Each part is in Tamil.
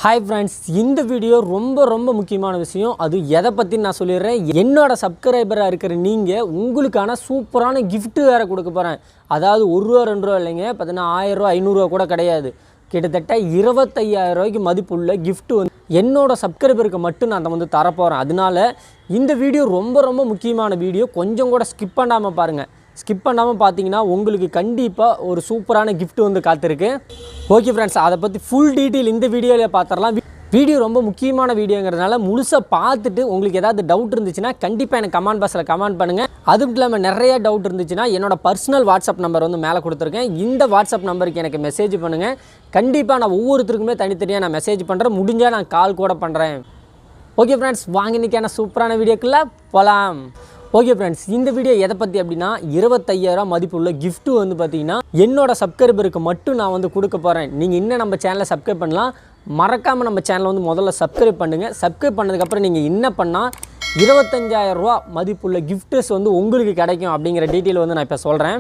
Hi friends, இந்த வீடியோ ரொம்ப முக்கியமான விஷயம். அது எதை பத்தி நான் சொல்லிறேன். என்னோட சப்ஸ்கிரைபரா இருக்கிற நீங்க உங்களுக்கான சூப்பரான gift வேற கொடுக்க போறேன். அதாவது 1 ரூபாய் 2 ரூபாய் இல்லைங்க. பார்த்தீங்கன்னா 1000 ரூபாய் 500 ரூபாய் கூட கிடையாது. கிட்டத்தட்ட 25000 ரூபாய்க்கு மதிப்புள்ள gift வந்து என்னோட சப்ஸ்கிரைபருக்கு மட்டும் நான் வந்து தர போறேன். அதனால இந்த வீடியோ ரொம்ப முக்கியமான வீடியோ. கொஞ்சம் கூட ஸ்கிப் பண்ணாம பாருங்க. ஸ்கிப் பண்ணாமல் பார்த்தீங்கன்னா உங்களுக்கு கண்டிப்பாக ஒரு சூப்பரான கிஃப்ட் வந்து காத்திருக்கு. ஓகே ஃப்ரெண்ட்ஸ், அதை பற்றி ஃபுல் டீட்டெயில் இந்த வீடியோவில் பார்த்துடலாம். வீடியோ ரொம்ப முக்கியமான வீடியோங்கிறதுனால முழுசாக பார்த்துட்டு உங்களுக்கு ஏதாவது டவுட் இருந்துச்சுன்னா கண்டிப்பாக எனக்கு கமெண்ட் பாக்ஸில் கமெண்ட் பண்ணுங்கள். அதுவும் இல்லாமல் நிறைய டவுட் இருந்துச்சுன்னா என்னோட பர்சனல் வாட்ஸ்அப் நம்பர் வந்து மேலே கொடுத்துருக்கேன். இந்த வாட்ஸ்அப் நம்பருக்கு எனக்கு மெசேஜ் பண்ணுங்கள். கண்டிப்பாக நான் ஒவ்வொருத்தருக்குமே தனித்தனியாக நான் மெசேஜ் பண்ணுறேன். முடிஞ்சால் நான் கால் கூட பண்ணுறேன். ஓகே ஃப்ரெண்ட்ஸ், வாங்க இன்றைக்கான சூப்பரான வீடியோக்குள்ளே போகலாம். ஓகே ஃப்ரெண்ட்ஸ், இந்த வீடியோ எதை பற்றி அப்படின்னா 25000 மதிப்புள்ள கிஃப்ட் வந்து பார்த்தீங்கன்னா என்னோட சப்ஸ்கிரைபருக்கு மட்டும் நான் வந்து கொடுக்க போகிறேன். நீங்கள் இன்னும் நம்ம சேனலை சப்ஸ்கிரைப் பண்ணலாம். மறக்காமல் நம்ம சேனலை வந்து முதல்ல சப்ஸ்கிரைப் பண்ணுங்கள். சப்ஸ்கிரைப் பண்ணதுக்கப்புறம் நீங்கள் என்ன பண்ணால் 25000 ரூபா மதிப்புள்ள கிஃப்ட்ஸ் வந்து உங்களுக்கு கிடைக்கும் அப்படிங்கிற டீட்டெயில் வந்து நான் இப்போ சொல்கிறேன்.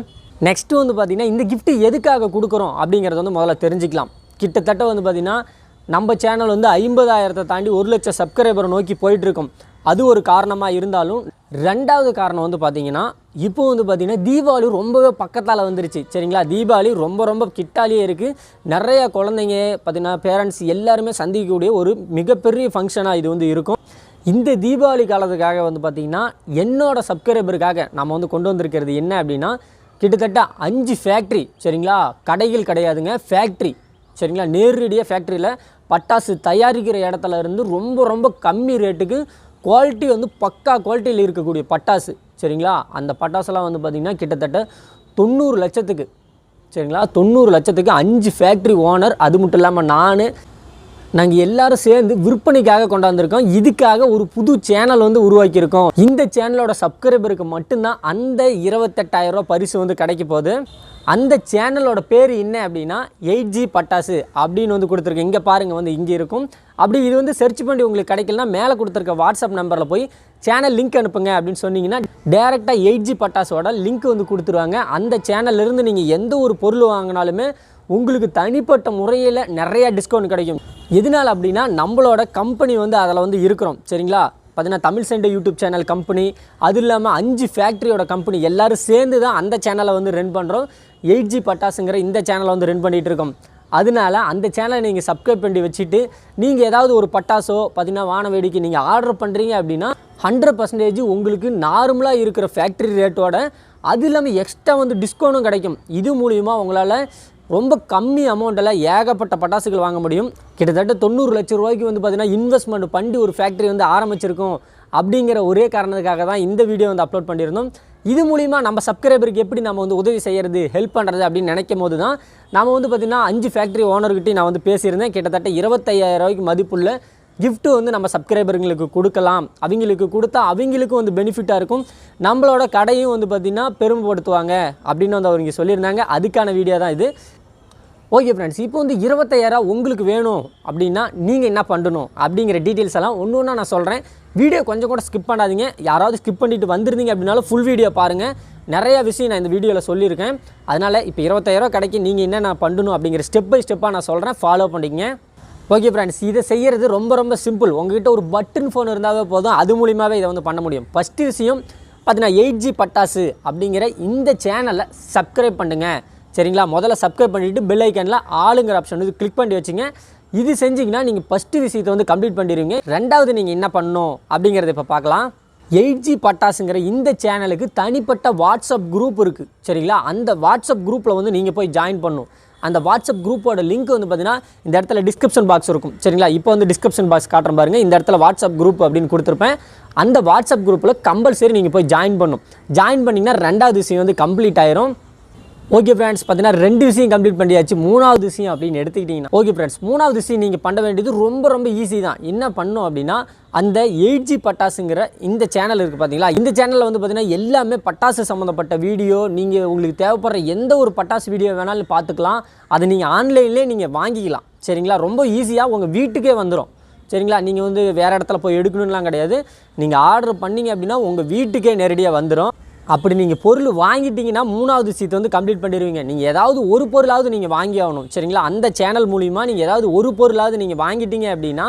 நெக்ஸ்ட்டு வந்து பார்த்திங்கன்னா இந்த கிஃப்ட்டு எதுக்காக கொடுக்குறோம் அப்படிங்கிறத வந்து முதல்ல தெரிஞ்சுக்கலாம். கிட்டத்தட்ட வந்து பார்த்திங்கன்னா நம்ம சேனல் வந்து 50000 தாண்டி 1 லட்சம் சப்ஸ்கிரைபரை நோக்கி போயிட்டுருக்கோம். அது ஒரு காரணமாக இருந்தாலும் ரெண்டாவது காரணம் வந்து பார்த்திங்கன்னா இப்போ வந்து பார்த்திங்கன்னா தீபாவளி ரொம்பவே பக்கத்தால் வந்துருச்சு. சரிங்களா, தீபாவளி ரொம்ப கிட்டாலேயே இருக்குது. நிறையா குழந்தைங்க பார்த்திங்கன்னா பேரண்ட்ஸ் எல்லாருமே சந்திக்கக்கூடிய ஒரு மிகப்பெரிய ஃபங்க்ஷனாக இது வந்து இருக்கும். இந்த தீபாவளி காலத்துக்காக வந்து பார்த்திங்கன்னா என்னோடய சப்ஸ்கிரைபருக்காக நம்ம வந்து கொண்டு வந்திருக்கிறது என்ன அப்படின்னா கிட்டத்தட்ட 5 ஃபேக்ட்ரி. சரிங்களா, கடைகள் கிடையாதுங்க, ஃபேக்ட்ரி. சரிங்களா, நேரடியாக ஃபேக்ட்ரியில் பட்டாசு தயாரிக்கிற இடத்துல இருந்து ரொம்ப கம்மி ரேட்டுக்கு குவாலிட்டி வந்து பக்கா குவாலிட்டியில் இருக்கக்கூடிய பட்டாசு. சரிங்களா, அந்த பட்டாசுலாம் வந்து பார்த்திங்கன்னா கிட்டத்தட்ட 90 லட்சத்துக்கு. சரிங்களா, 90 லட்சத்துக்கு 5 ஃபேக்ட்ரி ஓனர். அது மட்டும் இல்லாமல் நாங்கள் எல்லோரும் சேர்ந்து விற்பனைக்காக கொண்டாந்துருக்கோம். இதுக்காக ஒரு புது சேனல் வந்து உருவாக்கியிருக்கோம். இந்த சேனலோட சப்ஸ்கிரைபருக்கு மட்டும்தான் அந்த 28000 ரூபா பரிசு வந்து கிடைக்க போகுது. அந்த சேனலோட பேர் என்ன அப்படின்னா 8G பட்டாசு அப்படின்னு வந்து கொடுத்துருக்கேன். இங்கே பாருங்கள், வந்து இங்கே இருக்கும். அப்படி இது வந்து சர்ச் பண்ணி உங்களுக்கு கிடைக்கலனா மேலே கொடுத்துருக்க வாட்ஸ்அப் நம்பரில் போய் சேனல் லிங்க் அனுப்புங்க அப்படின்னு சொன்னீங்கன்னா டேரெக்டாக 8G பட்டாசோட லிங்க் வந்து கொடுத்துருவாங்க. அந்த சேனல்லேருந்து நீங்கள் எந்த ஒரு பொருள் வாங்கினாலுமே உங்களுக்கு தனிப்பட்ட முறையில் நிறையா டிஸ்கவுண்ட் கிடைக்கும். எதனால் அப்படின்னா நம்மளோட கம்பெனி வந்து அதில் வந்து இருக்கிறோம். சரிங்களா, பார்த்தீங்கன்னா தமிழ் சென்டை யூடியூப் சேனல் கம்பெனி, அது இல்லாமல் 5 ஃபேக்ட்ரியோட கம்பெனி எல்லோரும் சேர்ந்து தான் அந்த சேனலை வந்து ரன் பண்ணுறோம். 8G பட்டாசுங்கிற இந்த சேனலை வந்து ரன் பண்ணிகிட்டு இருக்கோம். அதனால அந்த சேனலை நீங்கள் சப்ஸ்கிரைப் பண்ணி வச்சுட்டு நீங்கள் ஏதாவது ஒரு பட்டாசோ பார்த்திங்கன்னா வான வேடிக்கை நீங்கள் ஆர்டர் பண்ணுறீங்க அப்படின்னா 100% உங்களுக்கு நார்மலாக இருக்கிற ஃபேக்ட்ரி ரேட்டோட அது இல்லாமல் எக்ஸ்ட்ரா வந்து டிஸ்கவுண்ட்டும் கிடைக்கும். இது மூலிமா உங்களால் ரொம்ப கம்மி அமௌண்ட்டில் ஏகப்பட்ட பட்டாசுகள் வாங்க முடியும். கிட்டத்தட்ட 90 லட்சம் ரூபாய்க்கு வந்து பார்த்திங்கன்னா இன்வெஸ்ட்மெண்ட் பண்ணி ஒரு ஃபேக்ட்ரி வந்து ஆரம்பிச்சிருக்கோம். அப்படிங்கிற ஒரே காரணத்துக்காக தான் இந்த வீடியோ வந்து அப்லோட் பண்ணியிருந்தோம். இது மூலிமா நம்ம சப்ஸ்கிரைபருக்கு எப்படி நம்ம வந்து உதவி செய்கிறது, ஹெல்ப் பண்ணுறது அப்படின்னு நினைக்கும் போது தான் நம்ம வந்து பார்த்திங்கன்னா 5 ஃபேக்ட்ரி ஓனர்கிட்டையும் நான் வந்து பேசியிருந்தேன். கிட்டத்தட்ட 25000 ரூபாய்க்கு மதிப்புள்ள கிஃப்ட்டு வந்து நம்ம சப்ஸ்கிரைபருங்களுக்கு கொடுக்கலாம். அவங்களுக்கு கொடுத்தா அவங்களுக்கும் வந்து பெனிஃபிட்டாக இருக்கும். நம்மளோட கடையும் வந்து பார்த்திங்கன்னா பெருமைப்படுத்துவாங்க அப்படின்னு வந்து அவங்க சொல்லியிருந்தாங்க. அதுக்கான வீடியோ தான் இது. ஓகே ஃப்ரெண்ட்ஸ், இப்போ வந்து 25000 உங்களுக்கு வேணும் அப்படின்னா நீங்கள் என்ன பண்ணணும் அப்படிங்கிற டீட்டெயில்ஸ் எல்லாம் ஒன்று நான் சொல்கிறேன். வீடியோ கொஞ்சம் கூட ஸ்கிப் பண்ணாதீங்க. யாராவது ஸ்கிப் பண்ணிவிட்டு வந்திருந்தீங்க அப்படின்னாலும் ஃபுல் வீடியோ பாருங்கள். நிறைய விஷயம் நான் இந்த வீடியோவில் சொல்லியிருக்கேன். அதனால் இப்போ 25000 கிடைக்கும் நீங்கள் என்ன பண்ணணும் அப்படிங்கிற ஸ்டெப் பை ஸ்டெப்பாக நான் சொல்கிறேன், ஃபாலோ பண்ணிங்க. ஓகே ஃப்ரெண்ட்ஸ், இதை செய்கிறது ரொம்ப சிம்பிள். உங்கள்கிட்ட ஒரு பட்டன் ஃபோன் இருந்தாவே போதும், அது மூலிமாவே இதை வந்து பண்ண முடியும். ஃபஸ்ட்டு விஷயம் பார்த்தீங்கன்னா 8G பட்டாசு அப்படிங்கிற இந்த சேனலை சப்ஸ்கிரைப் பண்ணுங்கள். சரிங்களா, முதல்ல சப்ஸ்கிரைப் பண்ணிவிட்டு பெல் ஐக்கனில் ஆளுங்கிற ஆப்ஷன் வந்து கிளிக் பண்ணி வச்சுங்க. இது செஞ்சிங்கன்னா நீங்கள் ஃபஸ்ட்டு விஷயத்தை வந்து கம்ப்ளீட் பண்ணிடுவீங்க. ரெண்டாவது நீங்கள் என்ன பண்ணணும் அப்படிங்கிறத இப்போ பார்க்கலாம். 8G பட்டாசுங்கிற இந்த சேனலுக்கு தனிப்பட்ட வாட்ஸ்அப் குரூப் இருக்குது. சரிங்களா, அந்த வாட்ஸ்அப் குரூப்பில் வந்து நீங்கள் போய் ஜாயின் பண்ணணும். அந்த வாட்ஸ்அப் குரூப்போட லிங்க் வந்து பார்த்தீங்கன்னா இந்த இடத்துல டிஸ்கிரிப்ஷன் பாக்ஸ் இருக்கும். சரிங்களா, இப்போ வந்து டிஸ்கிரிப்ஷன் பாக்ஸ் காட்டுற பாருங்கள். இந்த இடத்துல வாட்ஸ்அப் குரூப் அப்படின்னு கொடுத்துருப்பேன். அந்த வாட்ஸ்அப் குரூப்பில் கம்பல்சரி நீங்கள் போய் ஜாயின் பண்ணணும். ஜாயின் பண்ணிங்கன்னா ரெண்டாவது விஷயம் வந்து கம்ப்ளீட் ஆயிரும். ஓகே ஃப்ரெண்ட்ஸ், பார்த்தீங்கன்னா 2 விஷயம் கம்ப்ளீட் பண்ணியாச்சு. 3வது விஷயம் அப்படின்னு எடுத்துக்கிட்டிங்கன்னா ஓகே ஃப்ரெண்ட்ஸ், 3வது விஷயம் நீங்கள் பண்ண வேண்டியது ரொம்ப ஈஸி தான். என்ன பண்ணணும் அப்படின்னா அந்த 8G பட்டாசுங்கிற இந்த சேனல் இருக்குது பார்த்தீங்களா, இந்த சேனலில் வந்து பார்த்திங்கன்னா எல்லாமே பட்டாசு சம்மந்தப்பட்ட வீடியோ, நீங்கள் உங்களுக்கு தேவைப்படுற எந்த ஒரு பட்டாசு வீடியோ வேணாலும் பார்த்துக்கலாம். அதை நீங்கள் ஆன்லைன்லேயே நீங்கள் வாங்கிக்கலாம். சரிங்களா, ரொம்ப ஈஸியாக உங்கள் வீட்டுக்கே வந்துடும். சரிங்களா, நீங்கள் வந்து வேறு இடத்துல போய் எடுக்கணும்லாம் கிடையாது. நீங்கள் ஆர்டர் பண்ணிங்க அப்படின்னா உங்கள் வீட்டுக்கே நேரடியாக வந்துடும். அப்படி நீங்கள் பொருள் வாங்கிட்டீங்கன்னா 3வது விஷயத்தை வந்து கம்ப்ளீட் பண்ணிடுவீங்க. நீங்கள் ஏதாவது ஒரு பொருளாவது நீங்கள் வாங்கி ஆகணும் சரிங்களா. அந்த சேனல் மூலிமா நீங்கள் ஏதாவது ஒரு பொருளாவது நீங்கள் வாங்கிட்டீங்க அப்படின்னா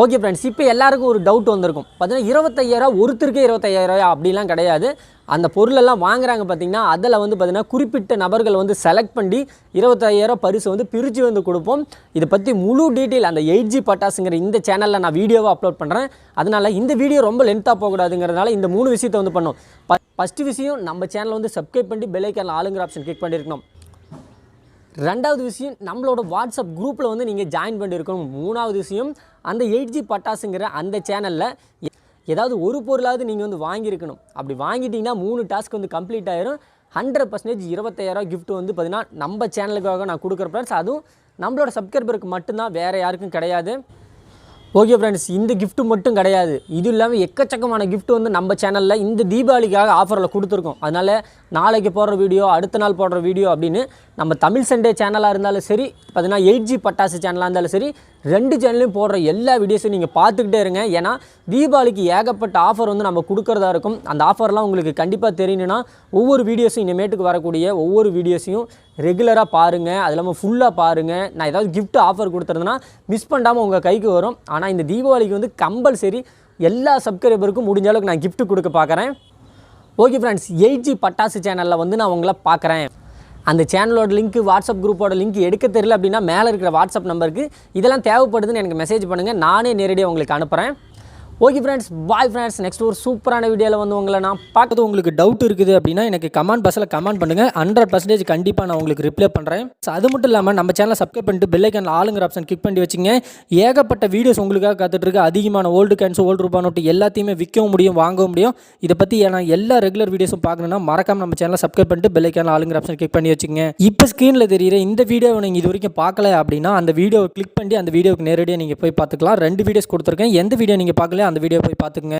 ஓகே ஃப்ரெண்ட்ஸ். இப்போ எல்லாருக்கும் ஒரு டவுட் வந்திருக்கும். பார்த்தீங்கன்னா 25,000 ஒருத்தருக்கே 25,000 அப்படிலாம் கிடையாது. அந்த பொருளெல்லாம் வாங்குறாங்க பார்த்தீங்கன்னா அதில் வந்து பார்த்தீங்கன்னா குறிப்பிட்ட நபர்கள் வந்து செலக்ட் பண்ணி 25,000 பரிசு வந்து பிரித்து வந்து கொடுப்போம். இதை பற்றி முழு டீட்டெயில் அந்த 8G பட்டாசுங்கிற இந்த சேனலில் நான் வீடியோவை அப்லோட் பண்ணுறேன். அதனால் இந்த வீடியோ ரொம்ப லென்த்தாக போகக்கூடாதுங்கிறதுனால இந்த 3 விஷயத்தை வந்து பண்ணோம். ஃபஸ்ட்டு விஷயம் நம்ம சேனலை வந்து சப்ஸ்கிரைப் பண்ணி பெல் ஐக்கானில் ஆளுங்கிற ஆப்ஷன் கிளிக் பண்ணியிருக்கணும். 2வது விஷயம் நம்மளோட வாட்ஸ்அப் குரூப்பில் வந்து நீங்கள் ஜாயின் பண்ணியிருக்கணும். 3வது விஷயம் அந்த 8G பட்டாசுங்கிற அந்த சேனலில் ஏதாவது ஒரு பொருளாவது நீங்கள் வந்து வாங்கியிருக்கணும். அப்படி வாங்கிட்டீங்கன்னா 3 டாஸ்க் வந்து கம்ப்ளீட் ஆயிரும். 100% 25,000 கிஃப்ட் வந்து பார்த்தீங்கன்னா நம்ம சேனலுக்காக நான் கொடுக்குற ஃப்ரெண்ட்ஸ். அதுவும் நம்மளோட சப்ஸ்கிரைபருக்கு மட்டும்தான், வேறு யாருக்கும் கிடையாது. ஓகே ஃப்ரெண்ட்ஸ், இந்த கிஃப்ட்டு மட்டும் கிடையாது, இது இல்லாமல் எக்கச்சக்கமான கிஃப்ட் வந்து நம்ம சேனலில் இந்த தீபாவளிக்காக ஆஃபரில் கொடுத்துருக்கோம். அதனால் நாளைக்கு போடுற வீடியோ, அடுத்த நாள் போடுற வீடியோ அப்படின்னு நம்ம தமிழ் சண்டே சேனலாக இருந்தாலும் சரி, பார்த்தீங்கன்னா 8G பட்டாசு சேனலாக இருந்தாலும் சரி, 2 சேனல்லையும் போடுற எல்லா வீடியோஸும் நீங்கள் பார்த்துக்கிட்டே இருங்க. ஏன்னா தீபாவளிக்கு ஏகப்பட்ட ஆஃபர் வந்து நம்ம கொடுக்குறதா இருக்கும். அந்த ஆஃபர்லாம் உங்களுக்கு கண்டிப்பாக தெரியணுன்னா ஒவ்வொரு வீடியோஸும் இனிமேட்டுக்கு வரக்கூடிய ஒவ்வொரு வீடியோஸையும் ரெகுலராக பாருங்கள். அது இல்லாமல் ஃபுல்லாக பாருங்கள். நான் ஏதாவது கிஃப்ட் ஆஃபர் கொடுத்துருந்தேன்னா மிஸ் பண்ணாமல் உங்கள் கைக்கு வரும். ஆனால் இந்த தீபாவளிக்கு வந்து கம்பல்சரி எல்லா சப்ஸ்கிரைபருக்கும் முடிஞ்ச அளவுக்கு நான் கிஃப்ட் கொடுக்க பார்க்குறேன். ஓகே ஃப்ரெண்ட்ஸ், 8G பட்டாசு சேனலில் வந்து நான் உங்களை பார்க்குறேன். அந்த சேனலோட லிங்க், வாட்ஸ்அப் குரூப்போட லிங்க் எடுக்க தெரியல அப்படின்னா மேலே இருக்கிற வாட்ஸ்அப் நம்பருக்கு இதெல்லாம் தேவைப்படுதுன்னு எனக்கு மெசேஜ் பண்ணுங்கள். நானே நேரடியாக உங்களுக்கு அனுப்புகிறேன். Okay friends, bye friends. Next ஒரு சூப்பரான வீடியோவில் வந்து உங்களை நான் பார்க்குறது. உங்களுக்கு டவுட் இருக்குது அப்படின்னா எனக்கு கமெண்ட் பாக்ஸில் கமெண்ட் பண்ணுங்கள். 100% கண்டிப்பாக நான் உங்களுக்கு ரிப்ளை பண்ணுறேன். ஸோ அது மட்டும் இல்லாமல் நம்ம சேனலை சப்ஸ்கிரைப் பண்ணிட்டு பெல் ஐக்கானில் ஆளுங்கிற ஆப்ஷன் கிளிக் பண்ணி வச்சுங்க. ஏகப்பட்ட வீடியோஸ் உங்களுக்காக காத்துட்ருக்கு. அதிகமான ஓல்டு கேன்ஸ், ஓல்டு ரூபா நோட்டு எல்லாத்தையுமே விற்கவும் முடியும், வாங்கவும் முடியும். இதை பற்றி நான் எல்லா ரெகுலர் வீடியோஸும் பார்க்கணுன்னா மறக்காம நம்ம சேனலை சப்ஸ்கிரைப் பண்ணிட்டு பெல் ஐக்கானில் ஆளுங்கிற ஆப்ஷன் கிளிக் பண்ணி வச்சுங்க. இப்போ ஸ்க்ரீனில் தெரியுற இந்த வீடியோவை நீங்கள் இது வரைக்கும் பார்க்கல அப்படின்னா அந்த வீடியோவை கிளிக் பண்ணி அந்த வீடியோவுக்கு நேரடியாக நீங்கள் போய் பார்த்துக்கலாம். 2 வீடியோஸ் கொடுத்துருக்கேன். எந்த வீடியோ நீங்கள் பார்க்கல அந்த வீடியோ போய் பார்த்துக்கங்க.